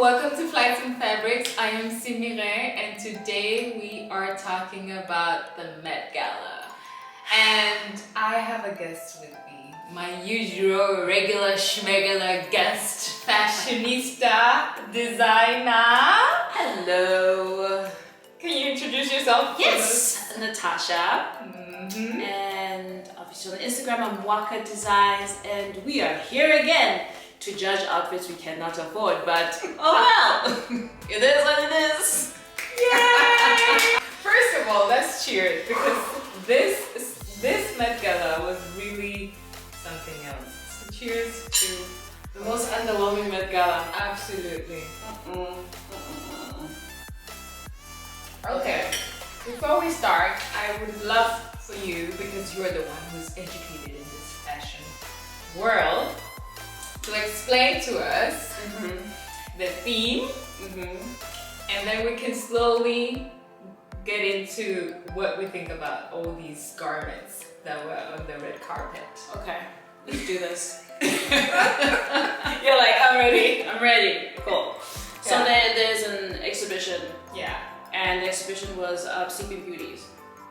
welcome to Flights and Fabrics. I am Simire, and today we are talking about the Met Gala. And I have a guest with me, my usual regular schmegular guest, fashionista, designer. Hello. Can you introduce yourself? Yes, Natasha. And obviously on Instagram, I'm Waka Designs, and we are here again to judge outfits we cannot afford, but oh well, it is what it is. Yay! First of all, let's cheer because this Met Gala was really something else. So cheers to The most underwhelming Met Gala. absolutely. Okay, before we start, I would love for you, because you're the one who's educated in this fashion world, to explain to us the theme, and then we can slowly get into what we think about all these garments that were on the red carpet. Okay, let's do this. You're like, I'm ready. I'm ready. Cool. So Yeah. there's an exhibition, Yeah. and the exhibition was Sleeping Beauties.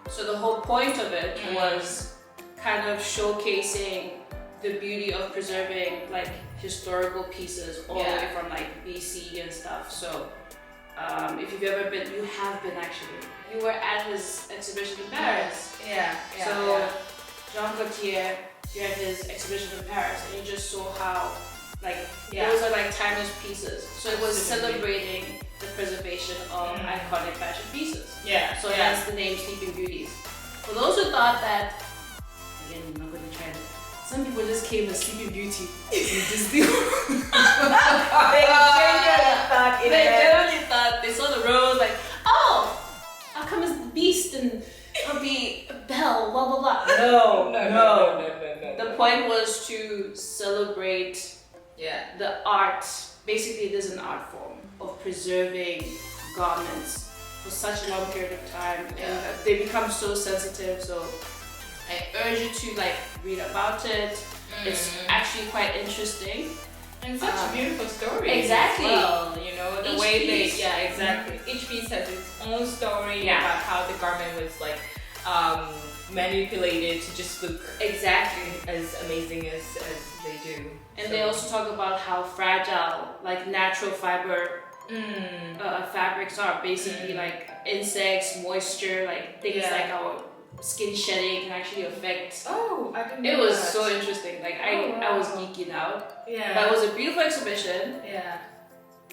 So the whole point of it was kind of showcasing the beauty of preserving like historical pieces all the way from like BC and stuff. So if you've ever been, you have been actually. You were at his exhibition in Paris. Yeah. So Jean Gaultier, you're at his exhibition in Paris, and you just saw how like those are like timeless pieces. So it was celebrating the preservation of iconic fashion pieces. Yeah. So that's the name Sleeping Beauties. For those who thought that, again, I'm not going to try to. Some people just came as Sleeping Beauty in Disney. They genuinely thought they saw the rose like, oh, I'll come as the Beast and I'll be Belle, blah blah blah. No. The point was to celebrate the art. Basically, it is an art form of preserving garments for such a long period of time, and they become so sensitive. So I urge you to like read about it. It's actually quite interesting. And such a beautiful story. Exactly. As well, you know, the Each way piece. exactly. Each piece has its own story about how the garment was like manipulated to just look Exactly. as amazing as they do. And they also talk about how fragile like natural fiber fabrics are. Basically like insects, moisture, like things like our skin shedding can actually affect. Oh, I didn't know It was that. so interesting. Like I was geeking out. Yeah. But it was a beautiful exhibition. Yeah.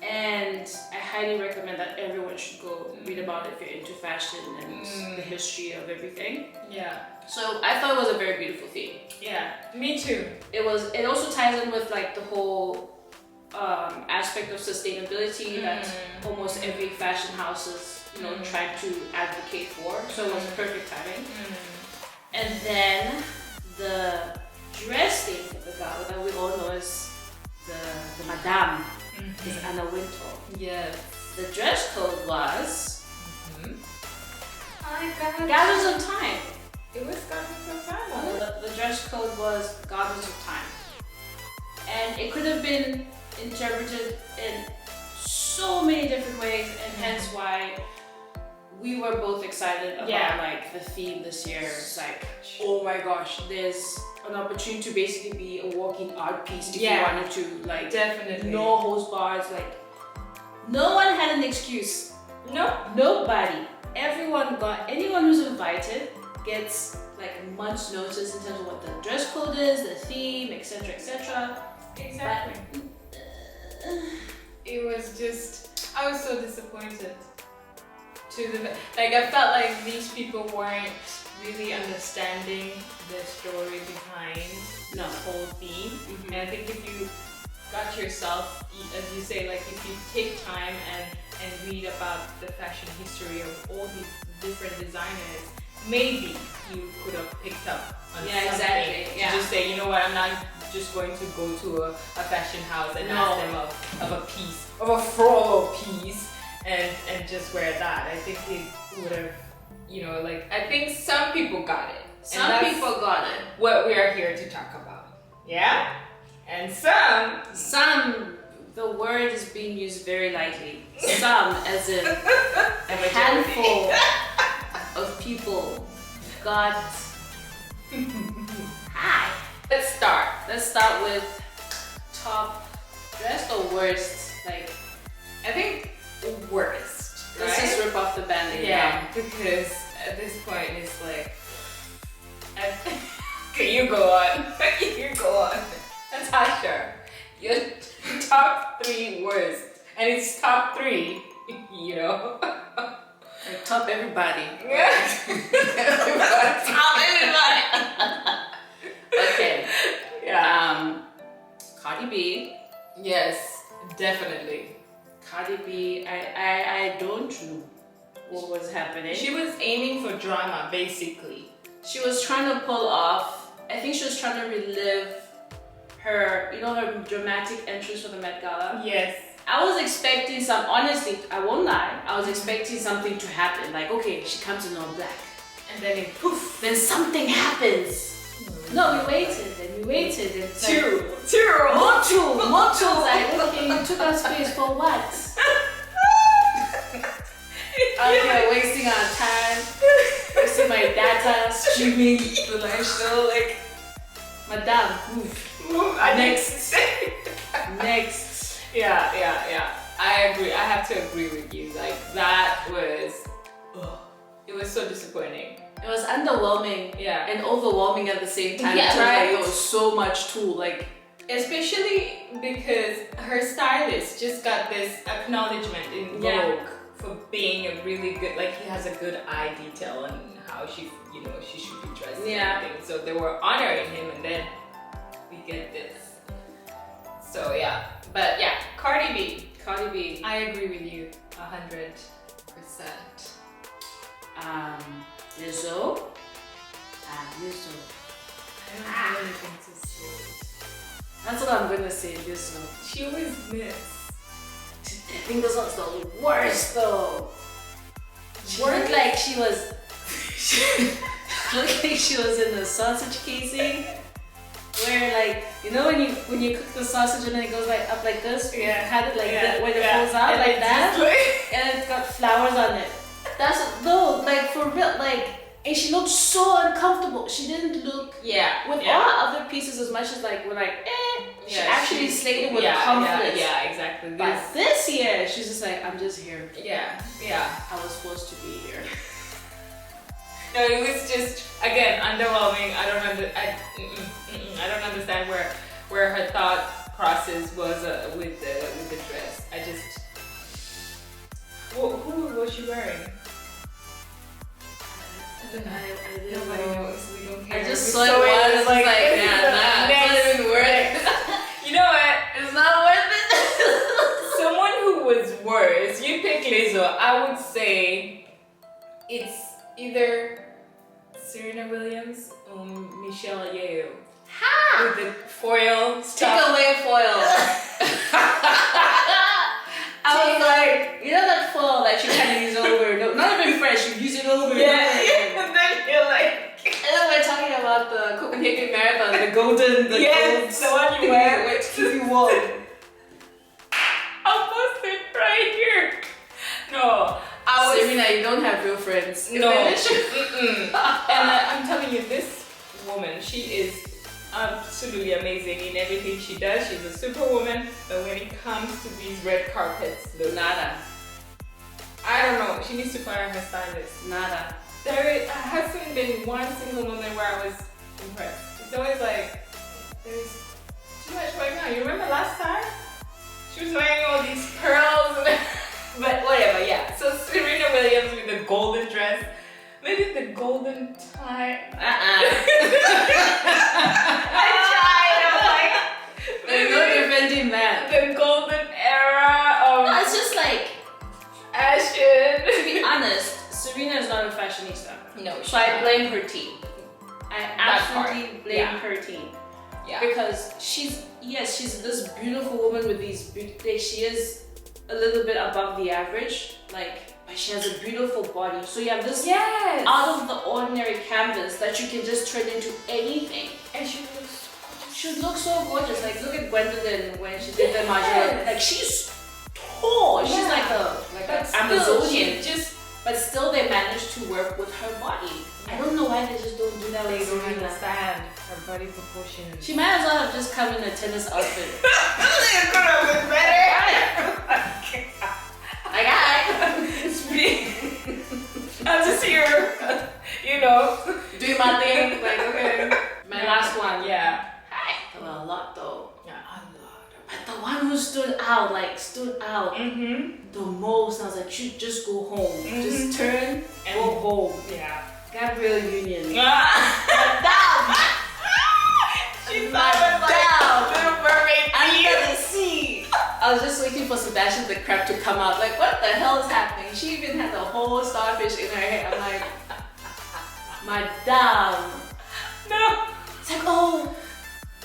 And I highly recommend that everyone should go read about it if you're into fashion and the history of everything. Yeah. So I thought it was a very beautiful theme. Yeah. Me too. It also ties in with like the whole aspect of sustainability that almost every fashion house is trying to advocate for. So it was perfect timing. And then the dress theme for the gala that we all know is the Madame. Is Anna Wintour. Yes. The dress code was I got Garments of Time. It was Garments of Time. The dress code was Garments of Time. And it could have been interpreted in so many different ways, and hence why we were both excited about like the theme this year. It's like, oh my gosh, there's an opportunity to basically be a walking art piece if you wanted to, like definitely no holds bars. Like no one had an excuse. Nobody. Anyone who's invited gets like months notice in terms of what the dress code is, the theme, etc. Exactly. It was just, I was so disappointed. I felt like these people weren't really understanding the story behind the whole theme. And I think if you got yourself, as you say, like if you take time and read about the fashion history of all these different designers, maybe you could have picked up on something. Exactly. To just say, you know what, I'm not just going to go to a fashion house and ask them of a piece, of a floral piece, and just wear that. I think it would have, I think some people got it. Some people got it. What we are here to talk about. Yeah? And some the word is being used very lightly. Some, as in a handful of people got. Hi. Let's start. Let's start with top best or worst. Like, I think worst. Let's just rip off the band-aid. Yeah, because at this point it's like, okay, you go on. You go on. Natasha, your top 3 worst, and it's top 3. You know. Like, top everybody. Yeah. Top everybody. Okay. Yeah. Cardi B. Yes, definitely. Cardi B. I don't know what was happening. She was aiming for drama, basically. She was trying to pull off. I think she was trying to relive her, her dramatic entrance for the Met Gala. Yes. I was expecting honestly, I won't lie, I was expecting something to happen. Like, okay, she comes in all black. And then it poof. Then something happens. No, we waited and we waited. And Two. More two. Like, okay, you took our space for what? Okay, wasting our time, wasting my data, streaming the live show. Like, Madame, move. Next. Next. Yeah. I agree. I have to agree with you. Like, that was, it was so disappointing. It was underwhelming, Yeah. and overwhelming at the same time. Yeah, It was right. Like, there was so much too. Like, especially because her stylist just got this acknowledgement in Vogue for being a really good, like, he has a good eye detail and how she should be dressed and everything. So they were honoring him, and then we get this. So yeah, but yeah, Cardi B. I agree with you 100%. Lizzo. Lizzo. I don't have anything to say. That's what I'm gonna say, Lizzo. She always miss. I think this was the worst though. Looked like she was. Looked like she was in the sausage casing. Where, like, when you cook the sausage and then it goes like up like this, had it like that, when it falls out and like that, and it's got flowers on it. Like, for real, like, and she looked so uncomfortable. She didn't look with all her other pieces as much as like we're like she actually slayed it with confidence. Yeah, exactly. But this year, she's just like, I'm just here. Yeah. I was supposed to be here. No, it was just, again, underwhelming. I don't understand where her thought process was with the dress. I just, who was she wearing? I don't know. Nobody knows. We don't care. I just saw it once. Like, it's not even worth it. You know what? It's not worth it. Someone who was worse. You pick Lizzo. I would say it's either Sereena Willams or Michelle Yeoh. With the foil stuff. Take away foil. I was like, that foil that you kind of use over. No, not even fresh. You use it over. Yeah. And then you're like. And then we're talking about the Copenhagen Marathon, the golden, the one you wear. Which keep you warm. I'll post it right here. No. Sereena, you don't have real friends. No. And I'm telling you, this woman, she is absolutely amazing in everything she does. She's a superwoman, but when it comes to these red carpets, look. Nada. I don't know. She needs to fire her stylist. Nada. There hasn't been one single moment where I was impressed. It's always like, there's too much going on. You remember last time? She was wearing all these pearls, but whatever, yeah. So Serena Williams with the golden dress, maybe the golden tie. I tried, I'm like, there's no defending that. The golden era of. No, it's just like, fashion. to be honest, Serena is not a fashionista. No, so I blame her team. I absolutely blame her team. Yeah. Because she's this beautiful woman with these, she is a little bit above the average, like, but she has a beautiful body. So you have this out of the ordinary canvas that you can just turn into anything. And she looks she looks so gorgeous. Like look at Gwendolyn when she did the marginal. Like she's tall. She's like an Amazonian. But still they managed to work with her body. I don't know why they just don't do that with They don't Sereena. understand her body proportions. She might as well have just come in a tennis outfit. It could have been better. It's me. I'm just here, Doing my thing. Like, okay. My last one. Yeah. There were a lot though. Yeah, a lot. But the one who stood out Mm-hmm. the most, I was like, you just go home. Just turn and go home. Yeah. Gabrielle Union. She Madame. thought it was like Little Mermaid Under the sea. I was just waiting for Sebastian the Crab to come out. Like, what the hell is happening? She even had the whole starfish in her hair. I'm like, Madame. No. It's like, oh.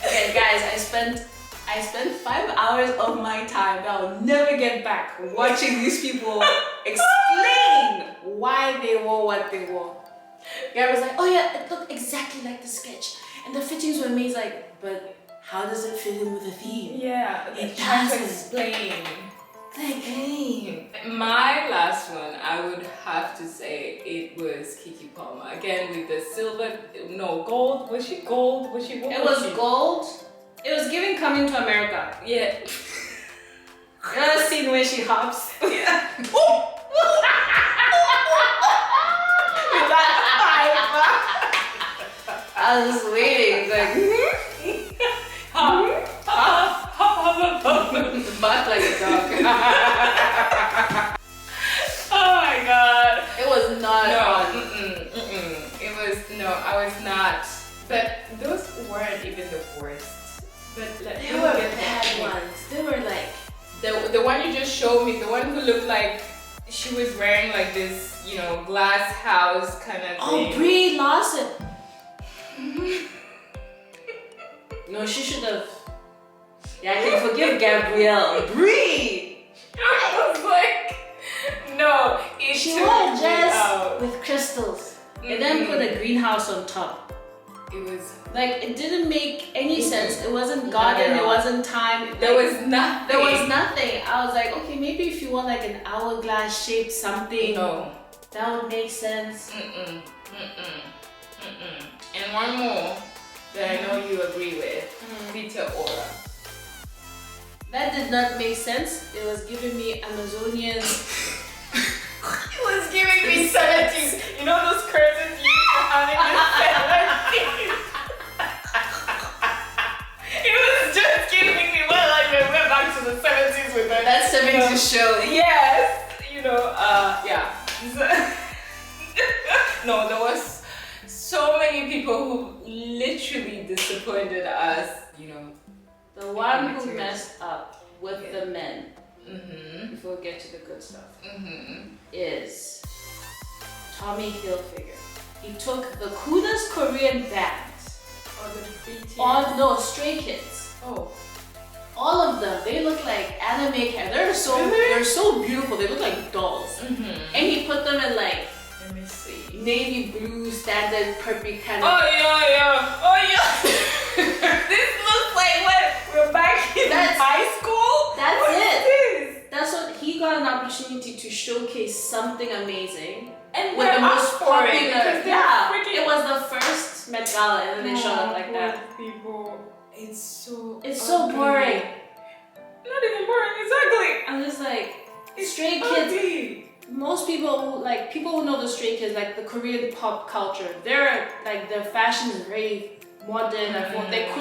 Okay, guys, I spent 5 hours of my time that I'll never get back watching these people explain why they wore what they wore. Gary was like, oh yeah, it looked exactly like the sketch. And the fittings were amazing. Like, but how does it fit in with the theme? Yeah, It trying to doesn't. explain. Like, My last one, I would have to say it was Keke Plamer. Again with the gold. Was she gold? Was she what? it was gold. It was giving Coming to America. Yeah. You know the scene where she hops? Yeah. I was just waiting, like, bark like a dog. Oh my god. It was not No, fun. It was, I was not. But those weren't even the worst. But like, They were bad ones. They were like, the one you just showed me, the one who looked like she was wearing like this, glass house kind of thing. oh, Brie Larson. No, she should have. Yeah, I can forgive Gabrielle. Brie! I was like, no, She took wore a me dress out. with crystals and then put a greenhouse on top. It was, Like, it didn't make any sense. It wasn't garden, it wasn't time. there was nothing. There was nothing. I was like, okay, maybe if you want like an hourglass shaped something, No. that would make sense. And one more that I know you agree with, Rita Ora. That did not make sense. It was giving me Amazonian. It was giving me 70s. You know those curtains you used to have in the 70s? It was just giving me, well, like we went back to the 70s with her. That's 70s show. Yes. Yeah. No, there was so many people who literally disappointed us, The one who messed up with the men, before we get to the good stuff, is Tommy Hilfiger. He took the coolest Korean bands. Stray Kids. Oh. All of them, they look like anime characters. They're so beautiful. They look like dolls. And he put them in like, Let me see. navy blue standard purple kind of. Oh yeah. This looks like what? We're back in high school? That's What it. is this? That's what he got an opportunity to showcase something amazing. And With we're the most up for it, popular. because they're Yeah, freaking- it was the first Met Gala, and then they showed up like that. People, it's so So boring. Not even boring. It's ugly. I'm just like, It's Stray Kids. ugly. Most people people who know the Stray Kids, like the Korean pop culture, they're like their fashion is very modern. I thought it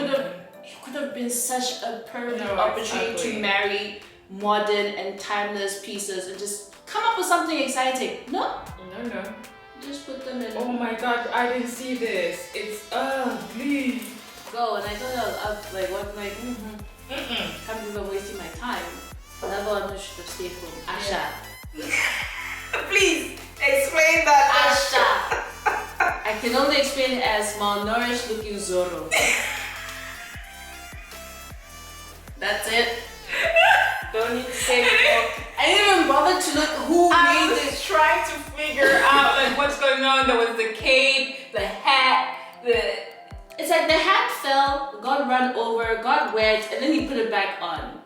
could have been such a perfect opportunity to marry modern and timeless pieces and just come up with something exciting. No, just put them in. Oh my god, I didn't see this. It's ugly. Go, and I thought I was up like what can't believe I'm wasting my time. Another one who should have stayed home. Asha. Please explain that. Asha. I can only explain it as malnourished looking Zorro. That's it. Don't need to say more. I didn't even bother to look who I made was it. trying to figure out like what's going on. There was the cape, the hat, It's like the hat fell, got run over, got wet, and then he put it back on.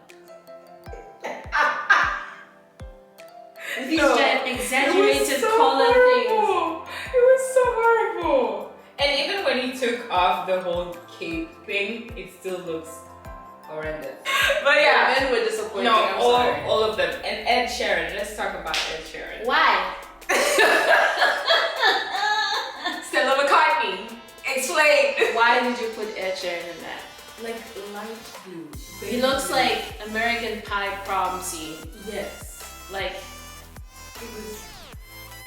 With these exaggerated collar things. It was so horrible. And even when he took off the whole cape thing, it still looks horrendous. But yeah, men were disappointing. No, all of them. And Ed Sheeran. Let's talk about Ed Sheeran. Why? Stella McCartney. Explain. Why did you put Ed Sheeran in that? Like light blue. He looks like American Pie prom scene. Yes. Like it was.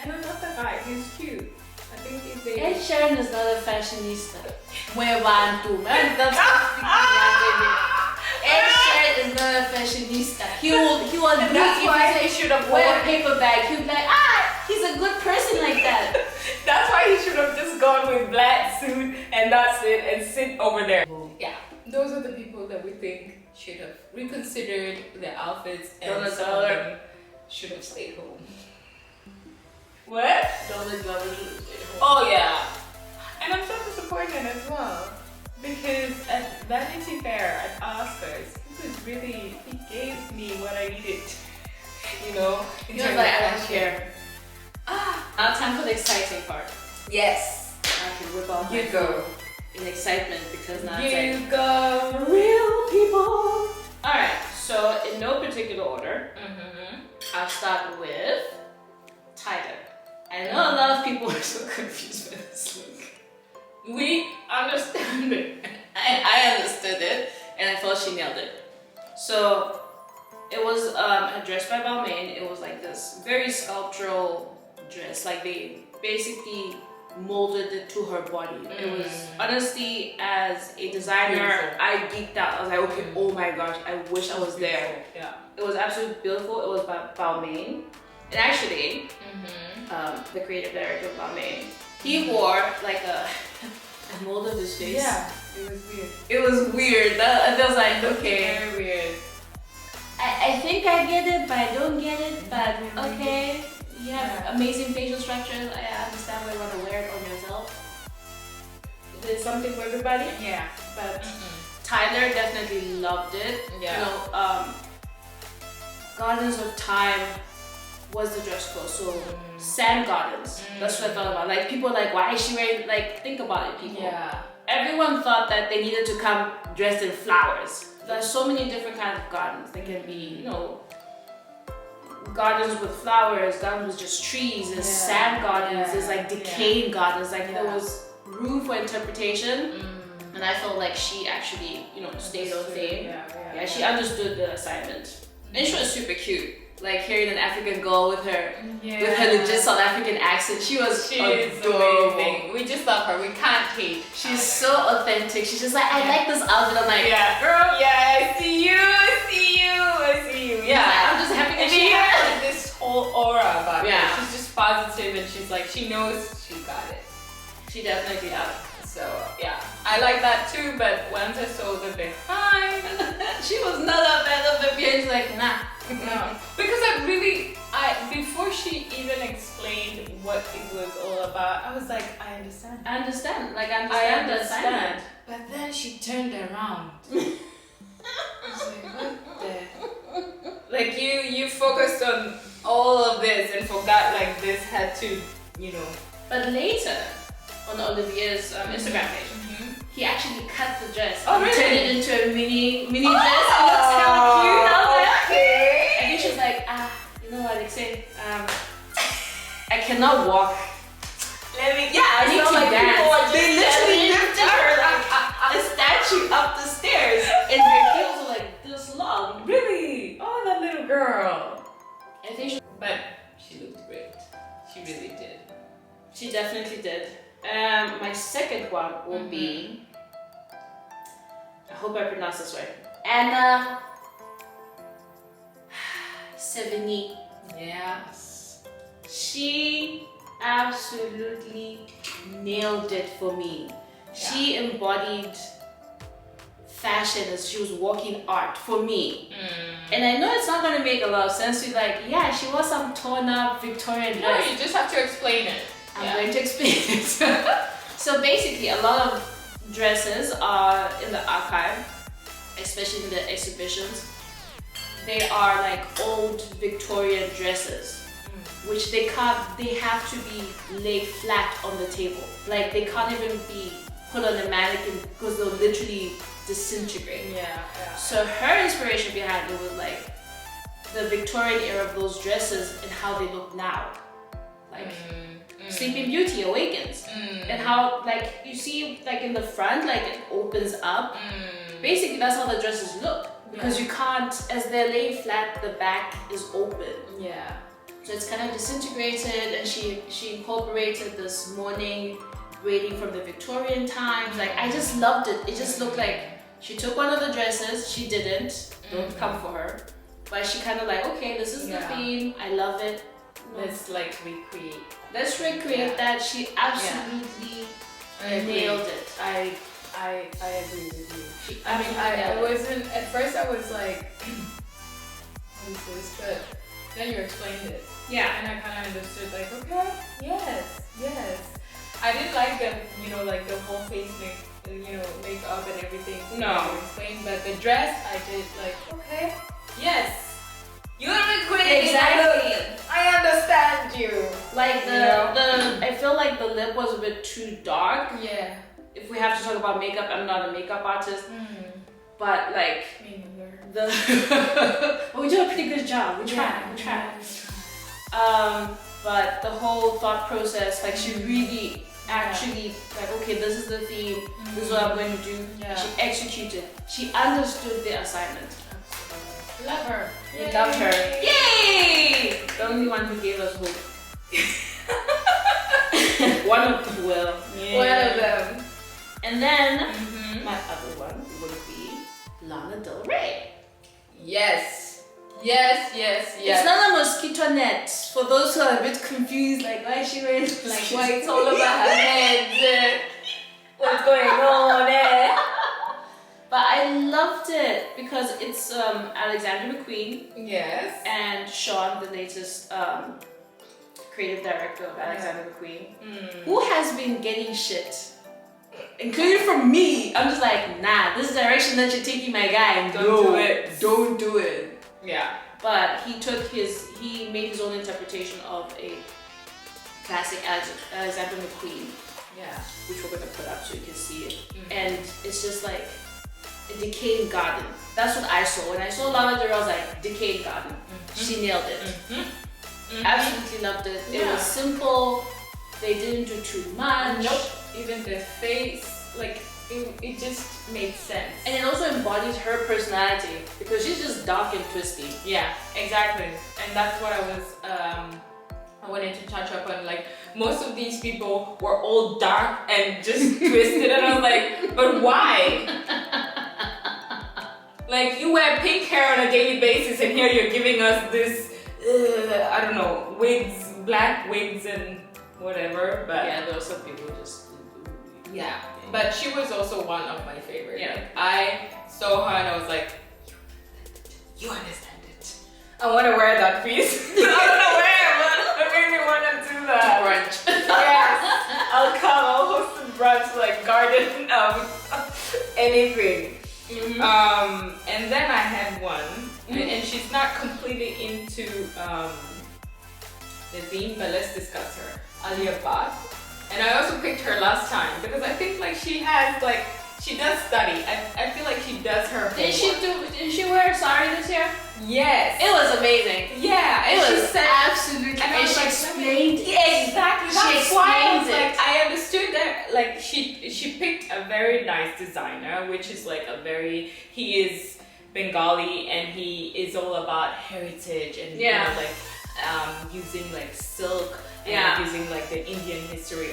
And I love that guy. He's cute. I think he's a. Ed Sheeran is not a fashionista. Where one to man. Ed Sheeran is not a fashionista. He will and that's why he should have wear a paper bag. He'll be like, he's a good person like that. That's why he should have just gone with black suit and that's it and sit over there. Yeah, those are the people that we think should have reconsidered their outfits and some of them should have stayed home. What? Donald Glover should have stayed home. Oh yeah. And I'm so disappointed as well. Because at Vanity Fair at Oscars, he gave me what I needed. You know? He was like, I don't care. Now time for the exciting part. Yes. I can whip out my go. In excitement because now it's like go. Real people. Alright, so in no particular order, I'll start with Tyla. I know a lot of people are so confused by this look. We understand it. I understood it and I thought she nailed it. So it was a dress by Balmain. It was like this very sculptural dress. Like they basically molded it to her body. It was honestly, as a designer, beautiful. I geeked out. I was like, okay, oh my gosh, I wish I was there. Yeah. It was absolutely beautiful. It was by Balmain. And actually, the creative director of Balmain, he wore like a mold of his face. Yeah, it was weird. It was weird. That was like, okay. Very weird. I think I get it, but I don't get it. But okay, you have amazing facial structures. I understand why you want to wear it on yourself. There's something for everybody. Yeah. But Tyla definitely loved it. Yeah. You know, Gardens of Time was the dress code. So sand gardens. That's what I thought about. Like people are like, why is she wearing, like, think about it, people. Yeah. Everyone thought that they needed to come dressed in flowers. There's so many different kinds of gardens. They can be, you know, gardens with flowers, gardens with just trees, there's sand gardens, there's like decaying gardens. Like there was room for interpretation. And I felt like she actually, you know, stayed on theme. Yeah, she understood the assignment. And she was super cute. Like hearing an African girl with her legit South African accent. She was adorable. Amazing. We just love her. We can't hate. She's so authentic. She's just like, I like this outfit. I'm like, girl, I see you. Yeah, like, I'm just happy and she has like this whole aura about her. She's just positive and she's like, she knows she got it. She definitely got it. So yeah, I like that too, but once I saw the behind, she was not a fan of the behind. She's like, nah. No. Because before she even explained what it was all about, I was like, I understand. I understand. But then she turned around. I was like, what the? Like you focused on all of this and forgot like this had to, you know. But later, on Olivier's Instagram page, he actually cut the dress and turned it into a mini dress. It looks kind of cute. I was like, okay. And then she's like, you know what, Alexei, I cannot walk. I need to dance. They literally lifted her like a statue up the stairs, and her heels were like this long. Really? Oh, that little girl. I think but she looked great. She really did. She definitely did. My second one will be, I hope I pronounce this right, Anna Sevigny. Yes. She absolutely nailed it for me. She embodied fashion as she was walking art for me. And I know it's not going to make a lot of sense to you, like, yeah, she was some torn up Victorian dress. No, you just have to explain it. I'm going to explain it. So basically, a lot of dresses are in the archive, especially in the exhibitions. They are like old Victorian dresses, which they have to be laid flat on the table. Like they can't even be put on a mannequin because they'll literally disintegrate. Yeah. So her inspiration behind it was like the Victorian era of those dresses and how they look now. Like Sleeping Beauty awakens. And how like you see like in the front, like it opens up. Basically that's how the dresses look. Because you can't, as they're laid flat, the back is open. Yeah. So it's kind of disintegrated, and she incorporated this mourning braiding from the Victorian times. Like I just loved it. It just looked like she took one of the dresses. She didn't. Don't come for her. But she kind of like, okay, this is the theme. I love it. Let's like recreate. Let's recreate that. She absolutely nailed it. I agree with you. I wasn't, at first I was like, what is this? But then you explained it. Yeah. And I kind of understood like, okay, yes. I didn't like the, like the whole face makeup and everything. No. You explained, but the dress, I did like, okay, yes. You're recreating. Exactly. I understand you. Like I feel like the lip was a bit too dark. Yeah. If we have to talk about makeup, I'm not a makeup artist, but like but we do a pretty good job. We try. But the whole thought process, like she really actually like, okay, this is the theme. This is what I'm going to do. Yeah. She executed. She understood the assignment. Love her. We loved her. Yay! The only one who gave us hope. One of them will. Yeah. One of them. And then my other one would be Lana Del Rey. Yes. It's not a mosquito net. For those who are a bit confused, like why is she wearing like white all over her head? What's going on there? But I loved it because it's Alexander McQueen. Yes. And Sean, the latest creative director of Alexander McQueen, who has been getting shit. Including from me. I'm just like, nah, this direction that you're taking, my guy, don't do it. Yeah. But he made his own interpretation of a classic Alexander McQueen. Yeah. Which we're gonna put up so you can see it. And it's just like a decaying garden. That's what I saw. When I saw Lana Del Rey, I was like, decaying garden. She nailed it. Absolutely loved it. It was simple. They didn't do too much. Nope. Even the face, like it just made sense. And it also embodies her personality because she's just dark and twisty. Yeah, exactly. And that's what I wanted to touch up on. Like most of these people were all dark and just twisted, and I was like, but why? Like you wear pink hair on a daily basis, and here you're giving us this, I don't know, wigs, black wigs and whatever. But yeah, there were some people who just. Yeah, but she was also one of my favorites. Yeah. Like, I saw her and I was like, you understand it. I want to wear that piece. I don't know where, but it made me want to do that. Brunch. Yes, I'll host a brunch, like garden, anything. And then I had one, and she's not completely into the theme, but let's discuss her. Alia Bhatt. And I also picked her last time because I think like she does study. I feel like she does her homework. Did she wear a sari this year? Yes. It was amazing. Yeah. It was absolutely. And she explained. Yeah, exactly. That's why I was like, I understood that like she picked a very nice designer, which is like he is Bengali and he is all about heritage and using like silk. And using like the Indian history,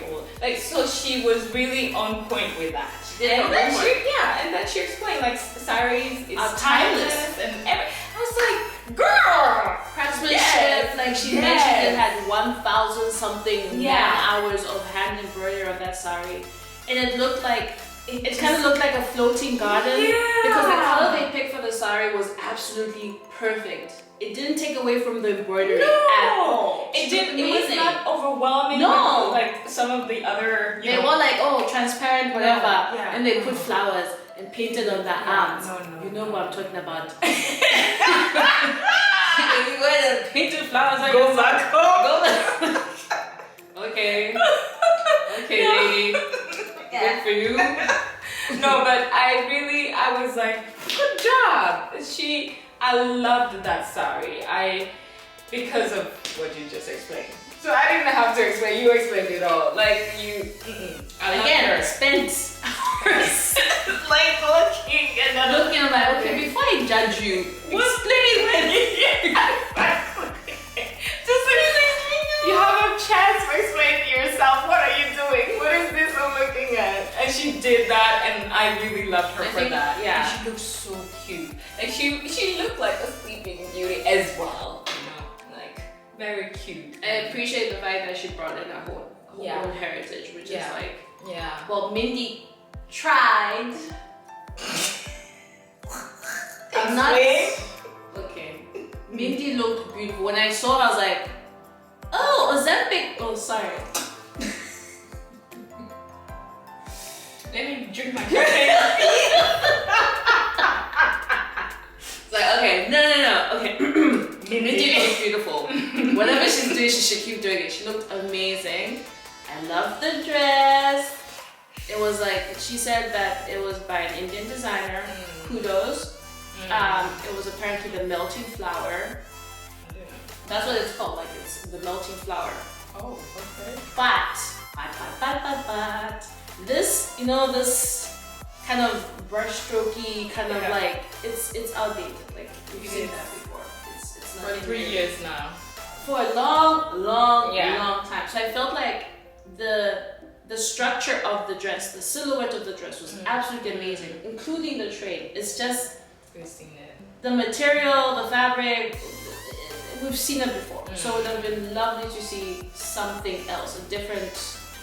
so she was really on point with that. And then she explained like saris is timeless and I was like, girl, craftsmanship. Like she mentioned, it had 1,000 something hours of hand embroidery on that sari, and it looked like it kind of looked like a floating garden because the color they picked for the sari was absolutely perfect. It didn't take away from the embroidery at all. It she did. It was not overwhelming. No, like some of the other. They were like, oh, transparent, whatever, yeah. and they put flowers and painted on their arms. No. You know what I'm talking about. You wear the painted flowers. Like Go back home. Go back. Okay, lady. Good for you. No, but I was like, good job. I loved that sari. Because of what you just explained. So I didn't have to explain. You explained it all. Like you. Again, spent hours like looking and then looking. I'm like, okay, before I judge you, explain when just you have a chance to explain to yourself. What are you doing? What is this I'm looking at? And she did that, and I really loved her for that. Yeah, and she looked so cute. Like she looked like a Sleeping Beauty as well. Very cute. I appreciate the fact that she brought in her own heritage, which is like, well, Mindy tried. I'm not. Okay. Mindy looked beautiful. When I saw her, I was like, oh, Ozempic. Oh, sorry. Let me drink my champagne. It's like, okay, no. Okay. Mindy looks beautiful. Whatever she's doing, she should keep doing it. She looked amazing. I loved the dress. It was like, she said that it was by an Indian designer. Kudos. It was apparently the melting flower. That's what it's called. Like, it's the melting flower. Oh, okay. But this, this kind of brushstrokey kind of like, it's outdated. Like, you've seen that before. For 3 years now. For a long time. So I felt like the structure of the dress, the silhouette of the dress was absolutely amazing, including the train. It's just we've seen it. The material, the fabric, we've seen it before. So it would have been lovely to see something else, a different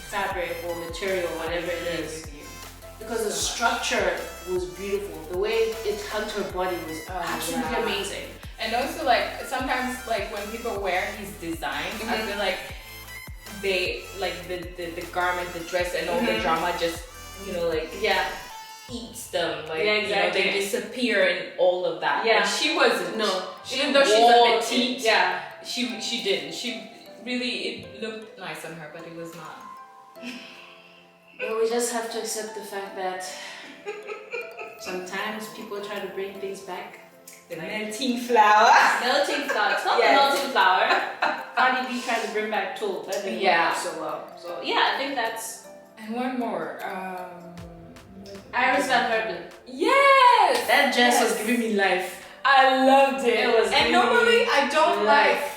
fabric or material, whatever it is. Because the structure was beautiful. The way it hugged her body was absolutely amazing. And also, like, sometimes, like, when people wear his designs, I feel like they, like, the garment, the dress, and all the drama just, eats them. Like, they disappear in all of that. Yeah. But she wasn't. No. Even though she's a petite, she didn't. She really, it looked nice on her, but it was not. Well, we just have to accept the fact that sometimes people try to bring things back. The melting flower. Melting flower. It's not the melting flower. Cardi B tried to bring back Tool. That didn't work out so well. So yeah, I think that's. And one more. Iris Van Herpen. Yes. That dress was giving me life. I loved it. It was. And normally I don't like.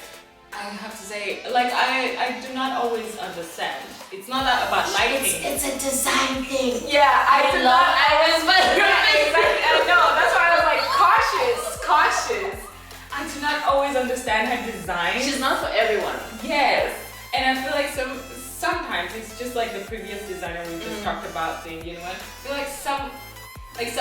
I have to say, like, I do not always understand. It's not about liking. It's a design thing. Yeah, I love Iris Van Herpen. Exactly. I know. That's why I was like cautious. I do not always understand her design. She's not for everyone. Yes. And I feel like sometimes it's just like the previous designer we just talked about, the Indian one. I feel like some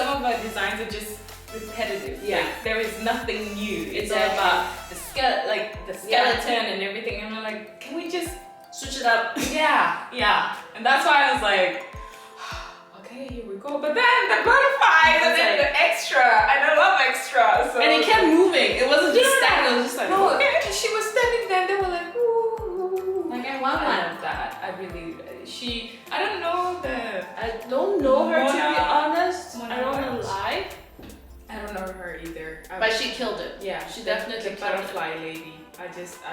of her designs are just repetitive. Yeah. Like, there is nothing new. It's all about the skeleton and everything. And I'm like, can we just switch it up? Yeah. And that's why I was like, okay, here we go. But then the butterflies and then the extra. And I love extra. So. And it kept moving. It wasn't just standing. It was just like, no, she was standing there. They were like, ooh. Like, I want I love that. I don't know her to be honest. I don't want to lie. I don't know her either. But she killed it. Yeah, she definitely the killed butterfly lady. I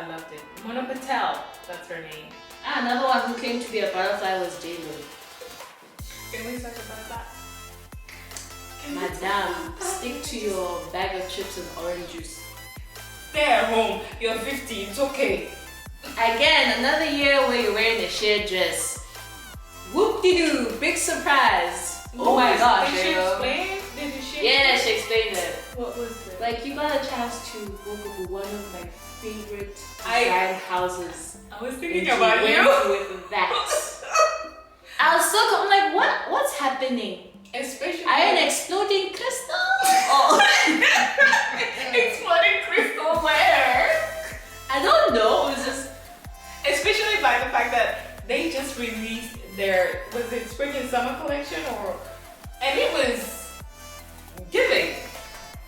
loved it. Mona Patel, that's her name. Another one who claimed to be a butterfly was J-Lo. Can we talk about that? Madame, stick to your bag of chips and orange juice. Stay at home. You're 50. It's okay. Again, another year where you're wearing a sheer dress. Whoop-de-doo, big surprise. Oh my gosh, Did she explain? Yeah, she explained it. What was it? Like, you got a chance to go to one of my favorite design houses. I was thinking about you. With that. I was so I'm like, what's happening? Especially are you an exploding crystal? Oh. Exploding crystal where? I don't know. It was just that they just released their, was it spring and summer collection and it was giving.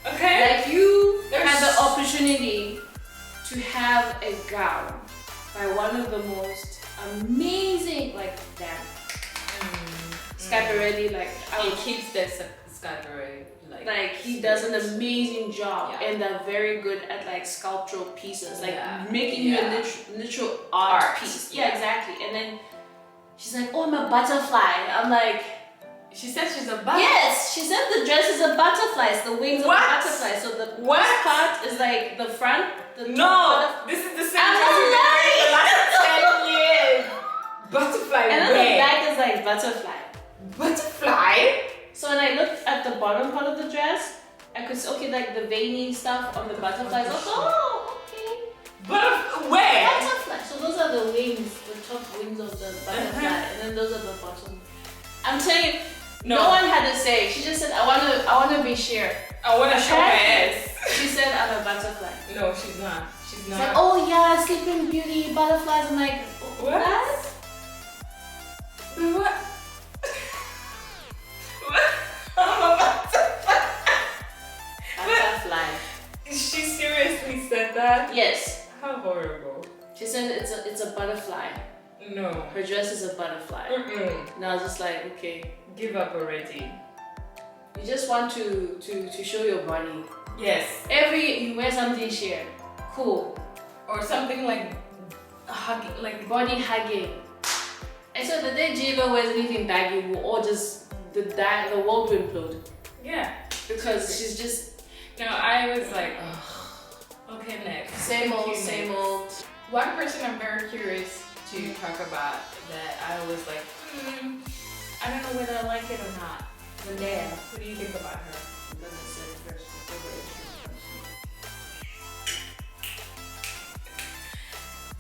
Okay? Like you had the opportunity to have a gown by one of the most amazing, like that. Schiaparelli, like he keeps this Schiaparelli. Like he does an amazing job and they're very good at like sculptural pieces, like making you a literal art piece. Yeah, exactly. And then she's like, oh, I'm a butterfly. I'm like, she said she's a butterfly. Yes, she said the dress is a butterfly. It's the wings of a butterfly. So the first part is like the front. This is the same dress we've been wearing the last 10 years. Butterfly. And then the back is like butterfly. Butterfly? So when I looked at the bottom part of the dress, I could see, okay, like the veiny stuff on the butterflies. Oh, okay. Where? Butterfly. So those are the wings, the top wings of the butterfly, and then those are the bottom. I'm telling you, no one had to say. She just said, I wanna be Sheeran. I wanna show my ass. She said, I'm a butterfly. No, she's not. She's not. Like, oh yeah, Sleeping Beauty, butterflies. I'm like, what? What? I'm a butterfly. Butterfly. She seriously said that? Yes. How horrible. She said it's a butterfly. No. Her dress is a butterfly. And I was just like, okay. Give up already. You just want to show your body. Yes. You wear something sheer. Cool. Or something like hugging, like body hugging. And so the day J-Lo wears anything baggy, we'll all just the world will implode. Yeah. Because she's just I was like, ugh. Okay, next. Same old. One person I'm very curious to talk about that I was like, I don't know whether I like it or not. Zendaya. What do you think about her? I'm gonna say it first.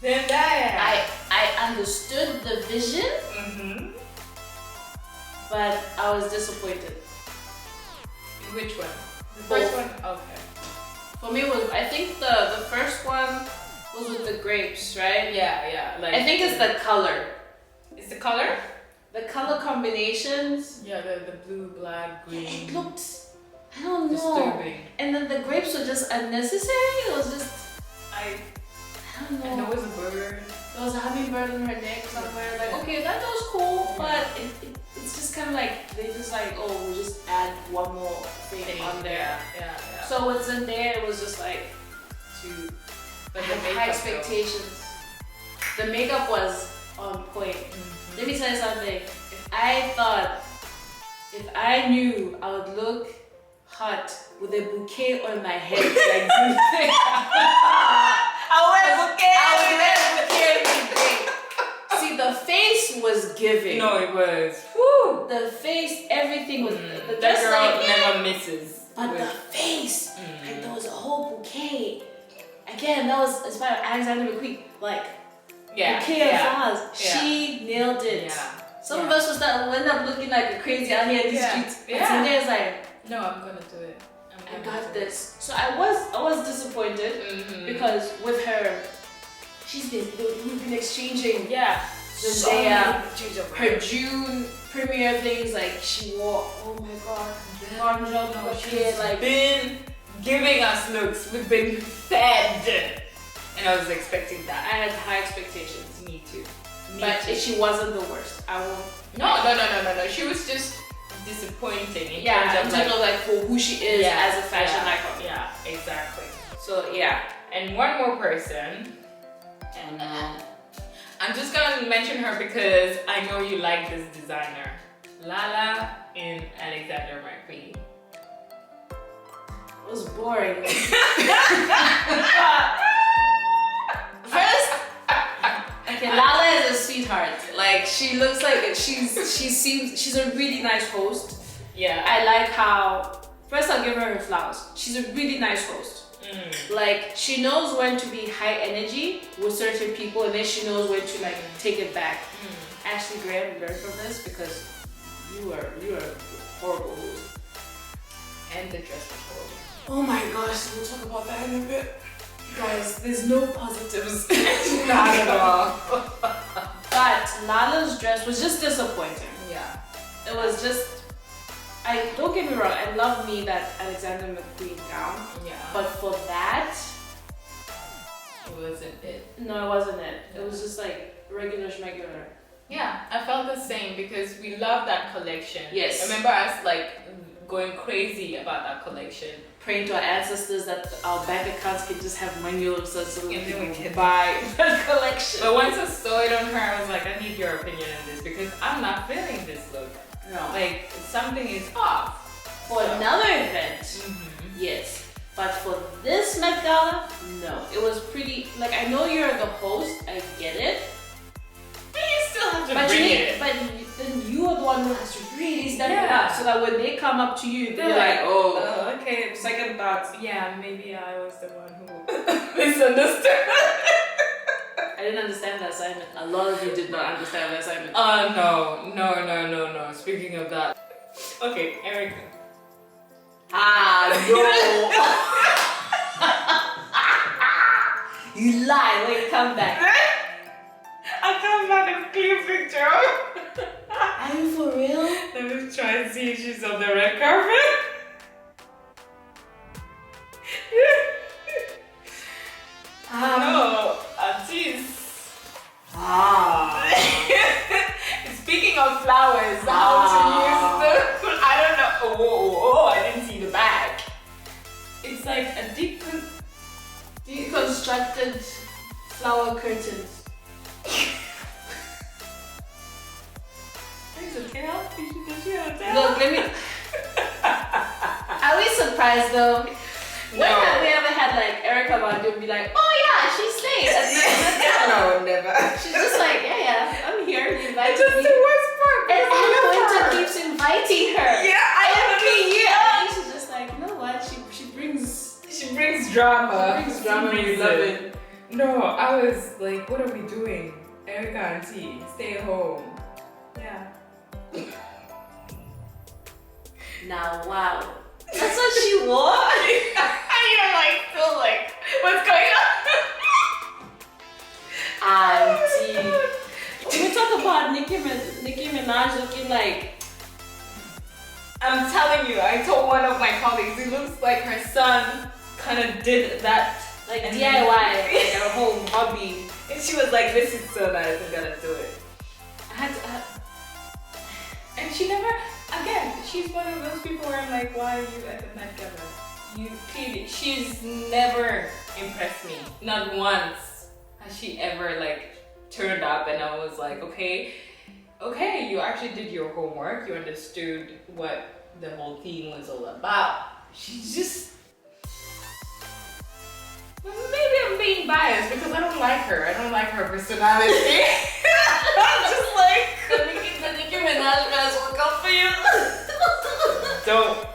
Zendaya. I understood the vision, but I was disappointed. Which one? The first one? Okay. For me, I think the first one was with the grapes, right? Yeah. Like I think it's the color. It's the color? The color combinations. Yeah, the blue, black, green. It looked, I don't know. Disturbing. And then the grapes were just unnecessary. It was just, I don't know. And there was a bird. There was a hummingbird on her neck somewhere. Like, okay, that was cool, but it's just kind of like, they just like, oh, we'll just add one more thing on there. Yeah. So with Zendaya, it was just like, but I had high expectations. The makeup was on point. Let me tell you something. If I knew I would look hot with a bouquet on my head, like I would wear a bouquet. See, the face was giving. No, it was. Woo. The face, everything was. The that girl like, never misses. But the face, like there was a whole bouquet. Again, that was inspired by Alexander McQueen. Like, bouquet of flowers. She nailed it. Yeah. Some of us will end up looking like a crazy out here in the streets. But Zendaya's like, no, I'm gonna do it. I got this. So I was disappointed because with her, we've been exchanging. Yeah. Zendaya, her June premiere things, like she wore, oh my god, she's like been giving us looks. We've been fed. And I was expecting that. I had high expectations. Me too. But she wasn't the worst. I won't. No. She was just disappointing in terms of like for who she is as a fashion icon. Yeah, exactly. So yeah. And one more person. And I'm just gonna mention her because I know you like this designer. LaLa in Alexander McQueen. It was boring. First, okay, LaLa is a sweetheart. Like she looks like she's a really nice host. Yeah. I like how, first I'll give her flowers. She's a really nice host. Like she knows when to be high energy with certain people, and then she knows when to like take it back. Ashley Graham, learn from this because you are a horrible host. And the dress was horrible. Oh my gosh, we'll talk about that in a bit. Guys, there's no positives. Not at all. But Lala's dress was just disappointing. Yeah. It was just, don't get me wrong, I love me that Alexander McQueen gown. Yeah. But for that, it wasn't it. No, it wasn't it. It was just like regular. Yeah, I felt the same because we love that collection. Yes. I remember us like going crazy about that collection. Praying to our ancestors that our bank accounts could just have money all of a sudden so we can can buy that collection. But once I saw it on her, I was like, I need your opinion on this because I'm not feeling this look. No. Like something is off. For another event, yes. But for this Met Gala, no. It was pretty, like I know you're the host, I get it. But you still have to bring it. But then you are the one who has to really step it up so that when they come up to you, they're like, oh, okay, second thoughts. Yeah, maybe I was the one who misunderstood. I didn't understand the assignment. A lot of you did not understand the assignment. No. Speaking of that. Okay, Erykah. No. You lie. Wait, come back. I'll come back and take a picture. Are you for real? Let me try and see if she's on the red carpet. No, geez. Speaking of flowers, how to use them? I don't know. Oh, I didn't see the back. It's like a deconstructed flower curtains. It's a tail? Did she have a tail? Look, let me. Are we surprised though? When have we ever had like Erykah Badu be like, oh yeah, she slayed? No, never. She's just like, yeah, I'm here. You invited Just me. the worst part. And Anna Winter keeps inviting her. Yeah, every year. And she's just like, you know what? She brings drama. She brings drama. We love it. No, I was like, what are we doing? Erykah auntie, stay home. Yeah. Now, wow. That's what she wore? You're like, still like, what's going on? Auntie. When we talk about Nicki Minaj looking like... I'm telling you, I told one of my colleagues, it looks like her son kind of did that. Like DIY, like her home hobby. And she was like, this is so nice, I'm gonna do it. And she never, again, she's one of those people where I'm like, why are you at the Met Gala? She's never impressed me. Not once has she ever like turned up and I was like, okay, you actually did your homework. You understood what the whole theme was all about. She's just, maybe I'm being biased because I don't like her. I don't like her personality. I'm just like, the Nicki Minaj dress will come for you. Don't.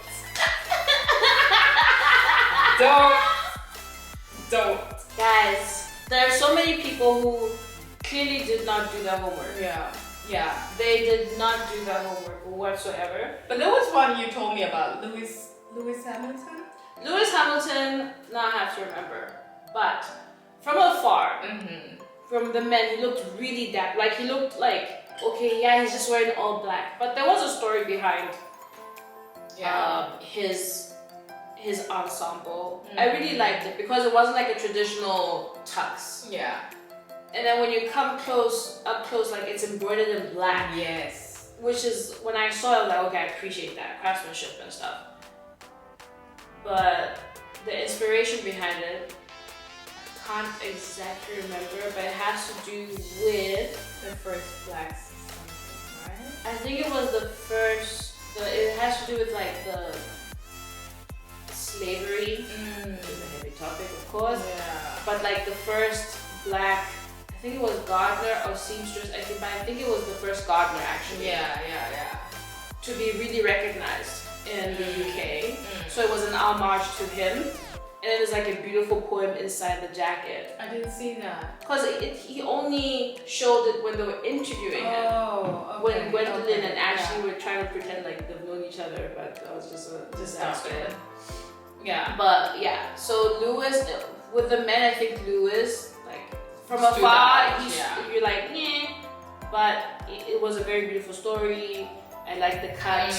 Guys, there are so many people who clearly did not do their homework. Yeah. They did not do their homework whatsoever. But there was one you told me about, Lewis Hamilton? Lewis Hamilton, now I have to remember. But from afar, from the men, he looked really like he looked like, okay, yeah, he's just wearing all black. But there was a story behind his ensemble. I really liked it because it wasn't like a traditional tux. Yeah. And then when you come up close, like it's embroidered in black. Yes. Which is, when I saw it, I was like, okay, I appreciate that, craftsmanship and stuff. But the inspiration behind it, I can't exactly remember, but it has to do with the first black something, right? I think it was the first, it has to do with like the slavery, which is a heavy topic of course, but like the first black, I think it was gardener or seamstress, I think it was the first gardener actually. Yeah. To be really recognized in the UK. So it was an homage to him. And it was like a beautiful poem inside the jacket. I didn't see that. Because he only showed it when they were interviewing him. Oh, okay. When Gwendolyn and Ashley were trying to pretend like they've known each other, but that was just a disaster. Yeah. But yeah, so Lewis, with the men, I think Lewis, like from afar, you're like, yeah. but it was a very beautiful story. I like the cut.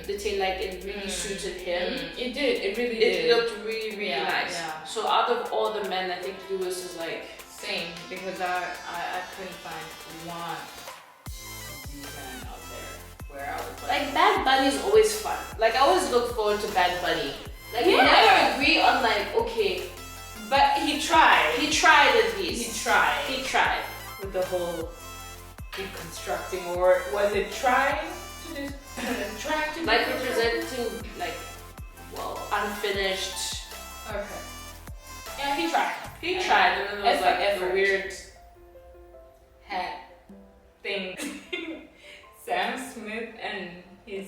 The tail, like it really suited him. It did. It really did. It looked really, really nice. Yeah. So out of all the men, I think Lewis is like same, because I couldn't find one man out there where I was like Bad Bunny is always fun. Like I always look forward to Bad Bunny. Like we never agree on like okay, but he tried. He tried at least. He tried. He tried with the whole deconstructing, or was it trying to just trying to like representing like unfinished. Okay. Yeah, he tried. He tried, and then it was like a weird hat thing. Sam Smith and his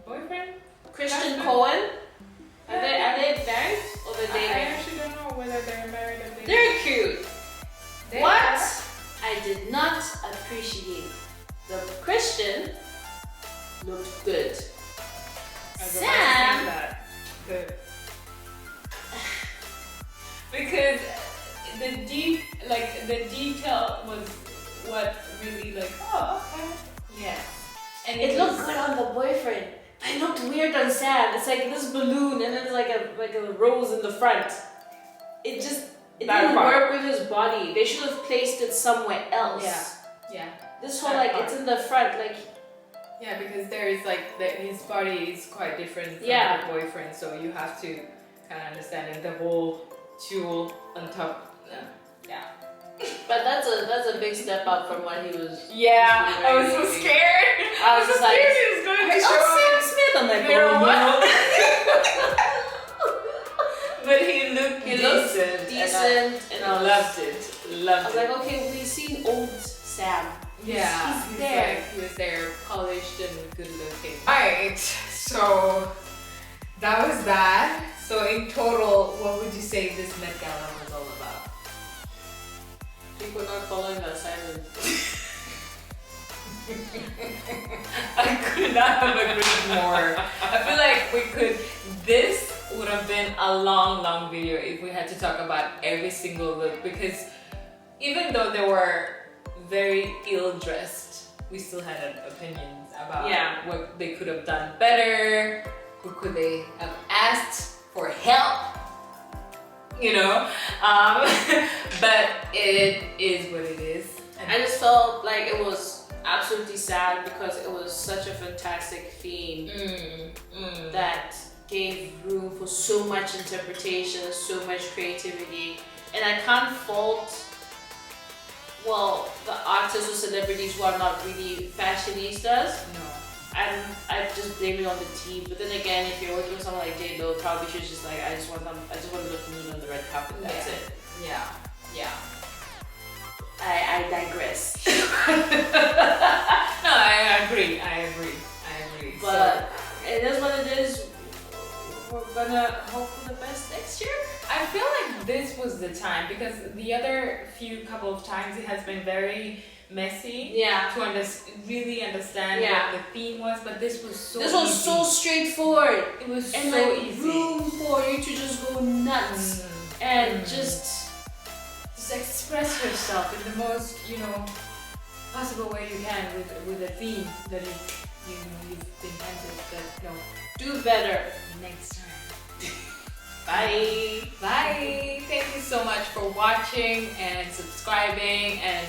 boyfriend Christian Cohen. Are they married or they're dating? I actually don't know whether they're married or dating. They're cute. They what are. I did not appreciate, the Christian looked good. Sam. Good. Because the detail was what really like, oh, okay. Yeah. And it looked good on the boyfriend. It looked weird on Sam. It's like this balloon and then it's like a rose in the front. It didn't work with his body. They should have placed it somewhere else. Yeah. This whole like it's in the front, like. Yeah, because there is like his body is quite different from the boyfriend, so you have to kind of understand it. The whole jewel on top. Yeah. But that's a big step up from what he was. Yeah, I was so scared. I was just like, he was going to show Sam Smith. I'm like, but he looked decent, and I loved it. I was like, okay, we've seen old Sam. Yeah, he's there. Like, he was there, polished and good looking. Alright, so that was that. So in total, what would you say this Met Gala was all about? People not following the silence. I could not have agreed more. I feel like this would have been a long video if we had to talk about every single look, because even though they were very ill-dressed, we still had opinions about what they could have done better, who could they have asked for help, you know? But it is what it is. I just felt like it was absolutely sad because it was such a fantastic theme that gave room for so much interpretation, so much creativity, and I can't fault the artists or celebrities who are not really fashionistas. No. And I just blame it on the team. But then again, if you're working with someone like J-Lo, probably she's just like, I just want to look nude on the red carpet. That's it. Yeah. I digress. No, I agree. But it is what it is. We're gonna hope for the best next year. I feel like this was the time, because the other couple of times it has been very messy to really understand what the theme was, but this was so so straightforward. It was and so like easy. Room for you to just go nuts and just express yourself in the most possible way you can with a theme that you've been handed. That do better next time. Bye. Thank you so much for watching and subscribing, and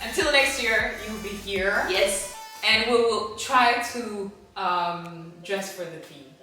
until next year, you'll be here. Yes. And we will try to dress for the theme.